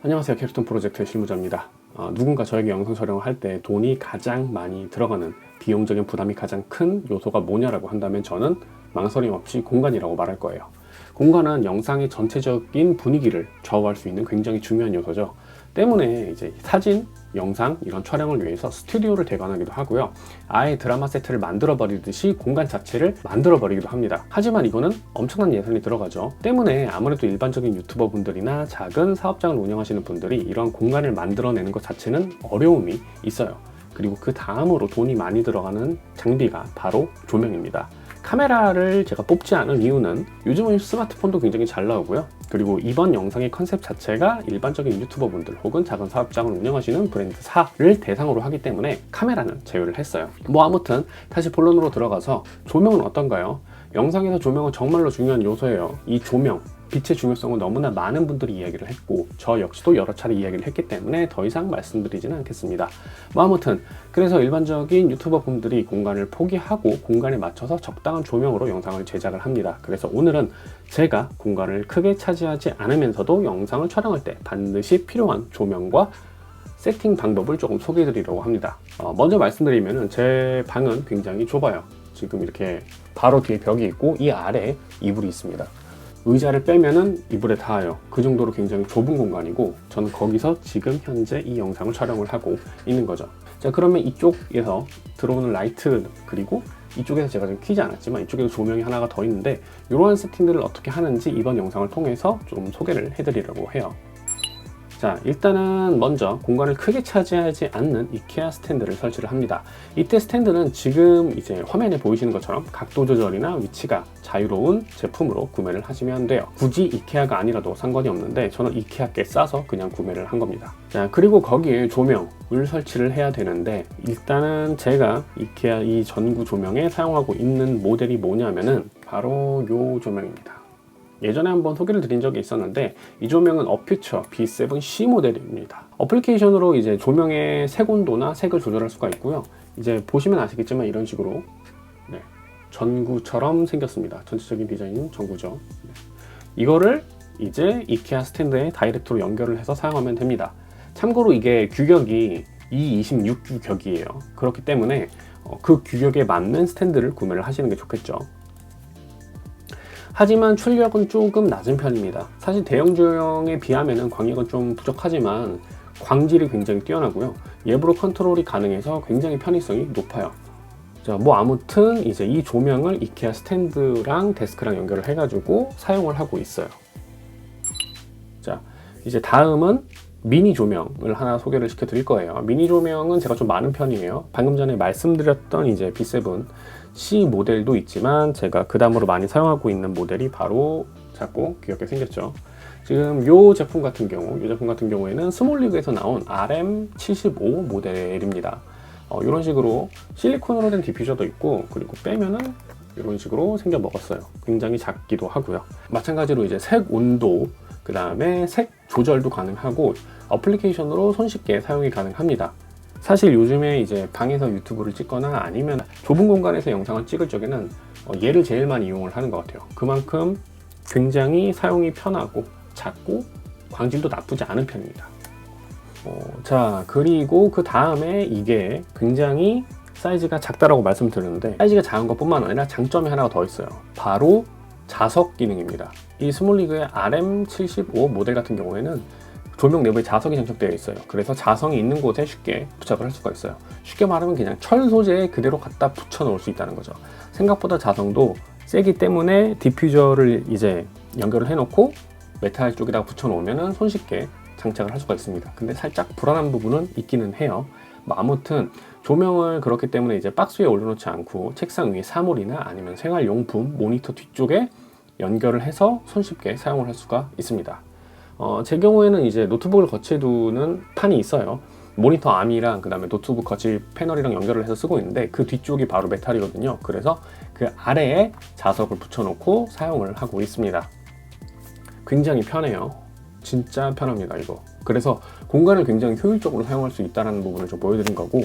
안녕하세요. 캡스톤 프로젝트의 실무자입니다. 누군가 저에게 영상 촬영을 할 때 돈이 가장 많이 들어가는 비용적인 부담이 가장 큰 요소가 뭐냐라고 한다면 저는 망설임 없이 공간이라고 말할 거예요. 공간은 영상의 전체적인 분위기를 좌우할 수 있는 굉장히 중요한 요소죠. 때문에 이제 사진, 영상 이런 촬영을 위해서 스튜디오를 대관하기도 하고요. 아예 드라마 세트를 만들어 버리듯이 공간 자체를 만들어 버리기도 합니다. 하지만 이거는 엄청난 예산이 들어가죠. 때문에 아무래도 일반적인 유튜버 분들이나 작은 사업장을 운영하시는 분들이 이런 공간을 만들어내는 것 자체는 어려움이 있어요. 그리고 그 다음으로 돈이 많이 들어가는 장비가 바로 조명입니다. 카메라를 제가 뽑지 않은 이유는 요즘은 스마트폰도 굉장히 잘 나오고요. 그리고 이번 영상의 컨셉 자체가 일반적인 유튜버 분들 혹은 작은 사업장을 운영하시는 브랜드사를 대상으로 하기 때문에 카메라는 제외를 했어요. 아무튼 다시 본론으로 들어가서 조명은 어떤가요? 영상에서 조명은 정말로 중요한 요소예요. 이 조명, 빛의 중요성은 너무나 많은 분들이 이야기를 했고 저 역시도 여러 차례 이야기를 했기 때문에 더 이상 말씀드리지는 않겠습니다. 아무튼 그래서 일반적인 유튜버 분들이 공간을 포기하고 공간에 맞춰서 적당한 조명으로 영상을 제작을 합니다. 그래서 오늘은 제가 공간을 크게 차지하지 않으면서도 영상을 촬영할 때 반드시 필요한 조명과 세팅 방법을 조금 소개해 드리려고 합니다. 먼저 말씀드리면 제 방은 굉장히 좁아요. 지금 이렇게 바로 뒤에 벽이 있고 이 아래에 이불이 있습니다. 의자를 빼면은 이불에 닿아요. 그 정도로 굉장히 좁은 공간이고 저는 거기서 지금 현재 이 영상을 촬영을 하고 있는 거죠. 자, 그러면 이쪽에서 들어오는 라이트 그리고 이쪽에서 제가 좀 키지 않았지만 이쪽에도 조명이 하나가 더 있는데 이러한 세팅들을 어떻게 하는지 이번 영상을 통해서 좀 소개를 해드리려고 해요. 자, 일단은 먼저 공간을 크게 차지하지 않는 이케아 스탠드를 설치를 합니다. 이때 스탠드는 지금 이제 화면에 보이시는 것처럼 각도 조절이나 위치가 자유로운 제품으로 구매를 하시면 돼요. 굳이 이케아가 아니라도 상관이 없는데 저는 이케아께 싸서 그냥 구매를 한 겁니다. 자, 그리고 거기에 조명을 설치를 해야 되는데 일단은 제가 이케아 이 전구 조명에 사용하고 있는 모델이 뭐냐면은 바로 요 조명입니다. 예전에 한번 소개를 드린 적이 있었는데 이 조명은 어퓨처 B7C 모델입니다. 어플리케이션으로 이제 조명의 색 온도나 색을 조절할 수가 있고요. 이제 보시면 아시겠지만 이런 식으로 전구처럼 생겼습니다. 전체적인 디자인은 전구죠. 이거를 이제 이케아 스탠드에 다이렉트로 연결을 해서 사용하면 됩니다. 참고로 이게 규격이 E26 규격이에요. 그렇기 때문에 그 규격에 맞는 스탠드를 구매를 하시는 게 좋겠죠. 하지만 출력은 조금 낮은 편입니다. 사실 대형 조명에 비하면 광역은 좀 부족하지만 광질이 굉장히 뛰어나고요. 예브로 컨트롤이 가능해서 굉장히 편의성이 높아요. 자, 아무튼 이제 이 조명을 이케아 스탠드랑 데스크랑 연결을 해가지고 사용을 하고 있어요. 자, 이제 다음은 미니 조명을 하나 소개를 시켜드릴 거예요. 미니 조명은 제가 좀 많은 편이에요. 방금 전에 말씀드렸던 이제 B7C 모델도 있지만 제가 그 다음으로 많이 사용하고 있는 모델이 바로 작고 귀엽게 생겼죠. 지금 이 제품 같은 경우에는 스몰리그에서 나온 RM75 모델입니다. 이런 식으로 실리콘으로 된 디퓨저도 있고 그리고 빼면은 이런 식으로 생겨 먹었어요. 굉장히 작기도 하고요. 마찬가지로 이제 색 온도 그 다음에 색 조절도 가능하고 어플리케이션으로 손쉽게 사용이 가능합니다. 사실 요즘에 이제 방에서 유튜브를 찍거나 아니면 좁은 공간에서 영상을 찍을 적에는 얘를 제일 많이 이용을 하는 것 같아요. 그만큼 굉장히 사용이 편하고 작고 광질도 나쁘지 않은 편입니다. 자, 그리고 그 다음에 이게 굉장히 사이즈가 작다라고 말씀드렸는데 사이즈가 작은 것 뿐만 아니라 장점이 하나가 더 있어요. 바로 자석 기능입니다. 이 스몰리그의 RM75 모델 같은 경우에는 조명 내부에 자석이 장착되어 있어요. 그래서 자석이 있는 곳에 쉽게 부착을 할 수가 있어요. 쉽게 말하면 그냥 철 소재에 그대로 갖다 붙여 놓을 수 있다는 거죠. 생각보다 자성도 세기 때문에 디퓨저를 이제 연결을 해놓고 메탈 쪽에다가 붙여 놓으면 손쉽게 장착을 할 수가 있습니다. 근데 살짝 불안한 부분은 있기는 해요. 아무튼 조명을 그렇기 때문에 이제 박스 위에 올려놓지 않고 책상 위에 사물이나 아니면 생활용품 모니터 뒤쪽에 연결을 해서 손쉽게 사용을 할 수가 있습니다. 제 경우에는 이제 노트북을 거치해두는 판이 있어요. 모니터 암이랑 그 다음에 노트북 거치 패널이랑 연결을 해서 쓰고 있는데 그 뒤쪽이 바로 메탈이거든요. 그래서 그 아래에 자석을 붙여놓고 사용을 하고 있습니다. 굉장히 편해요. 진짜 편합니다, 이거. 그래서 공간을 굉장히 효율적으로 사용할 수 있다는 부분을 좀 보여드린 거고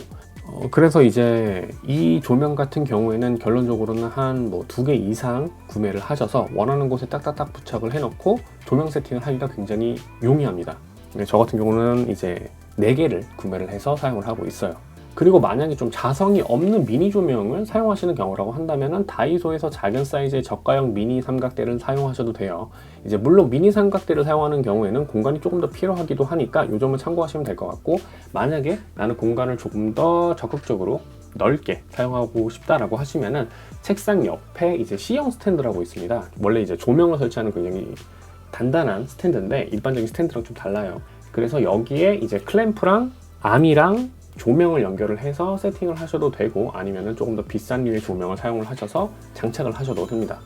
그래서 이제 이 조명 같은 경우에는 결론적으로는 한 2개 이상 구매를 하셔서 원하는 곳에 딱딱딱 부착을 해놓고 조명 세팅을 하기가 굉장히 용이합니다. 저 같은 경우는 이제 4개를 구매를 해서 사용을 하고 있어요. 그리고 만약에 좀 자성이 없는 미니 조명을 사용하시는 경우라고 한다면 다이소에서 작은 사이즈의 저가형 미니 삼각대를 사용하셔도 돼요. 이제 물론 미니 삼각대를 사용하는 경우에는 공간이 조금 더 필요하기도 하니까 이 점을 참고하시면 될 것 같고, 만약에 나는 공간을 조금 더 적극적으로 넓게 사용하고 싶다라고 하시면은 책상 옆에 이제 C형 스탠드라고 있습니다. 원래 이제 조명을 설치하는 굉장히 단단한 스탠드인데 일반적인 스탠드랑 좀 달라요. 그래서 여기에 이제 클램프랑 암이랑 조명을 연결을 해서 세팅을 하셔도 되고, 아니면은 조금 더 비싼 류의 조명을 사용을 하셔서 장착을 하셔도 됩니다.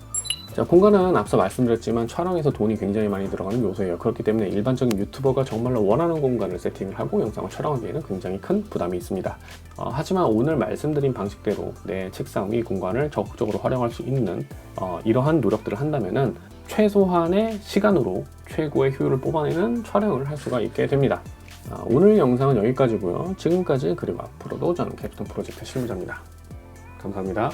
자, 공간은 앞서 말씀드렸지만 촬영에서 돈이 굉장히 많이 들어가는 요소예요. 그렇기 때문에 일반적인 유튜버가 정말로 원하는 공간을 세팅을 하고 영상을 촬영하기에는 굉장히 큰 부담이 있습니다. 하지만 오늘 말씀드린 방식대로 내 책상 위 공간을 적극적으로 활용할 수 있는 이러한 노력들을 한다면은 최소한의 시간으로 최고의 효율을 뽑아내는 촬영을 할 수가 있게 됩니다. 오늘 영상은 여기까지고요. 지금까지 그리고 앞으로도 저는 캡스톤 프로젝트 실무자입니다. 감사합니다.